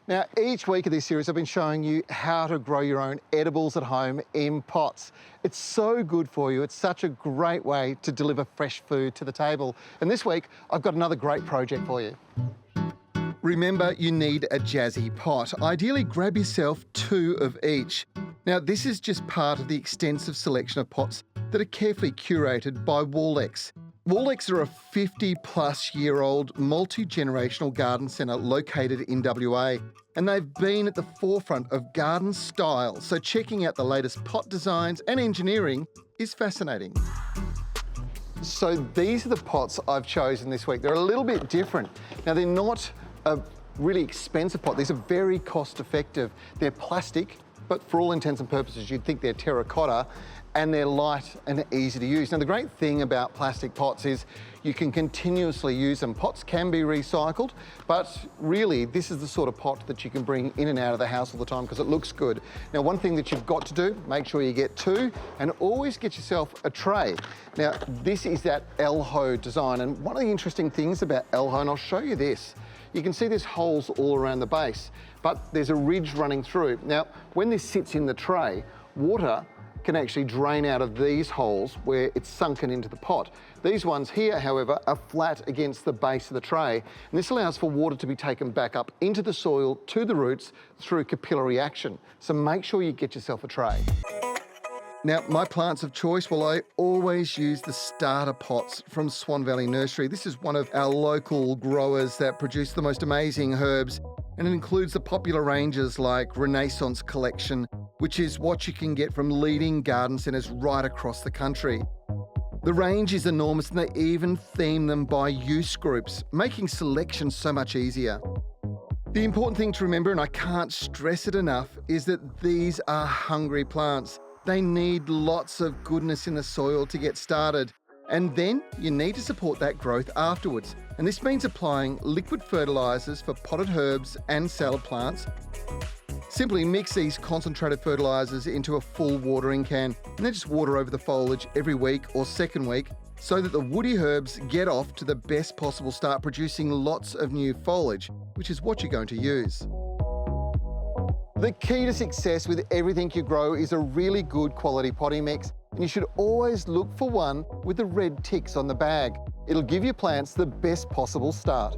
Now, each week of this series, I've been showing you how to grow your own edibles at home in pots. It's so good for you. It's such a great way to deliver fresh food to the table. And this week, I've got another great project for you. Remember, you need a jazzy pot. Ideally, grab yourself 2 of each. Now, this is just part of the extensive selection of pots that are carefully curated by Wallex. Wallex are a 50-plus-year-old multi-generational garden centre located in WA, and they've been at the forefront of garden style, so checking out the latest pot designs and engineering is fascinating. So these are the pots I've chosen this week. They're a little bit different. Now, they're not a really expensive pot. These are very cost-effective. They're plastic, but for all intents and purposes, you'd think they're terracotta, and they're light and easy to use. Now, the great thing about plastic pots is you can continuously use them. Pots can be recycled, but really, this is the sort of pot that you can bring in and out of the house all the time because it looks good. Now, one thing that you've got to do, make sure you get 2 and always get yourself a tray. Now, this is that Elho design, and one of the interesting things about Elho, and I'll show you this, you can see there's holes all around the base, but there's a ridge running through. Now, when this sits in the tray, water can actually drain out of these holes where it's sunken into the pot. These ones here, however, are flat against the base of the tray, and this allows for water to be taken back up into the soil to the roots through capillary action. So make sure you get yourself a tray. Now, my plants of choice, well, I always use the starter pots from Swan Valley Nursery. This is one of our local growers that produce the most amazing herbs, and it includes the popular ranges like Renaissance Collection, which is what you can get from leading garden centres right across the country. The range is enormous, and they even theme them by use groups, making selection so much easier. The important thing to remember, and I can't stress it enough, is that these are hungry plants. They need lots of goodness in the soil to get started. And then you need to support that growth afterwards. And this means applying liquid fertilisers for potted herbs and salad plants. Simply mix these concentrated fertilisers into a full watering can and then just water over the foliage every week or second week so that the woody herbs get off to the best possible start, producing lots of new foliage, which is what you're going to use. The key to success with everything you grow is a really good quality potting mix, and you should always look for one with the red ticks on the bag. It'll give your plants the best possible start.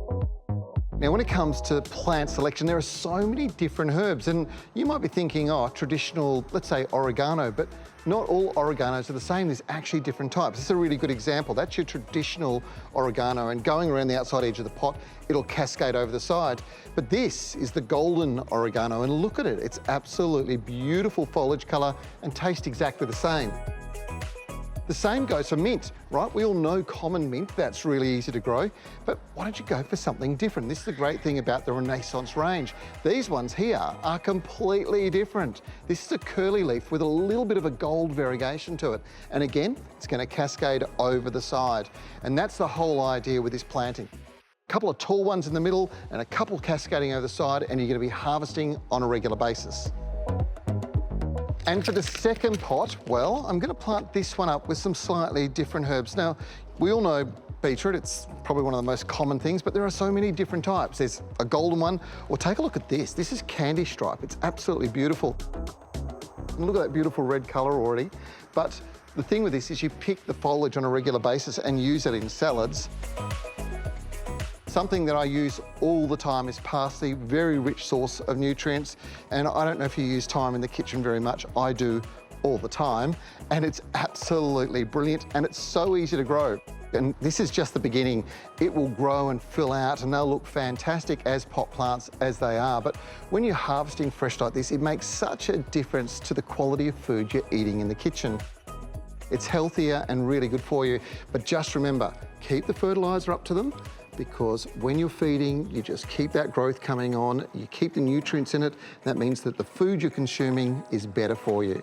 Now, when it comes to plant selection, there are so many different herbs, and you might be thinking, oh, traditional, let's say oregano, but not all oreganos are the same. There's actually different types. This is a really good example. That's your traditional oregano, and going around the outside edge of the pot, it'll cascade over the side. But this is the golden oregano, and look at it. It's absolutely beautiful foliage colour and tastes exactly the same. The same goes for mint, right? We all know common mint, that's really easy to grow, but why don't you go for something different? This is the great thing about the Renaissance range. These ones here are completely different. This is a curly leaf with a little bit of a gold variegation to it. And again, it's going to cascade over the side. And that's the whole idea with this planting. A couple of tall ones in the middle and a couple cascading over the side, and you're going to be harvesting on a regular basis. And for the second pot, well, I'm going to plant this one up with some slightly different herbs. Now, we all know beetroot, it's probably one of the most common things, but there are so many different types. There's a golden one, or take a look at this. This is candy stripe. It's absolutely beautiful. And look at that beautiful red colour already. But the thing with this is you pick the foliage on a regular basis and use it in salads. Something that I use all the time is parsley, very rich source of nutrients. And I don't know if you use thyme in the kitchen very much. I do all the time. And it's absolutely brilliant. And it's so easy to grow. And this is just the beginning. It will grow and fill out, and they'll look fantastic as pot plants as they are. But when you're harvesting fresh like this, it makes such a difference to the quality of food you're eating in the kitchen. It's healthier and really good for you. But just remember, keep the fertiliser up to them, because when you're feeding, you just keep that growth coming on, you keep the nutrients in it. That means that the food you're consuming is better for you.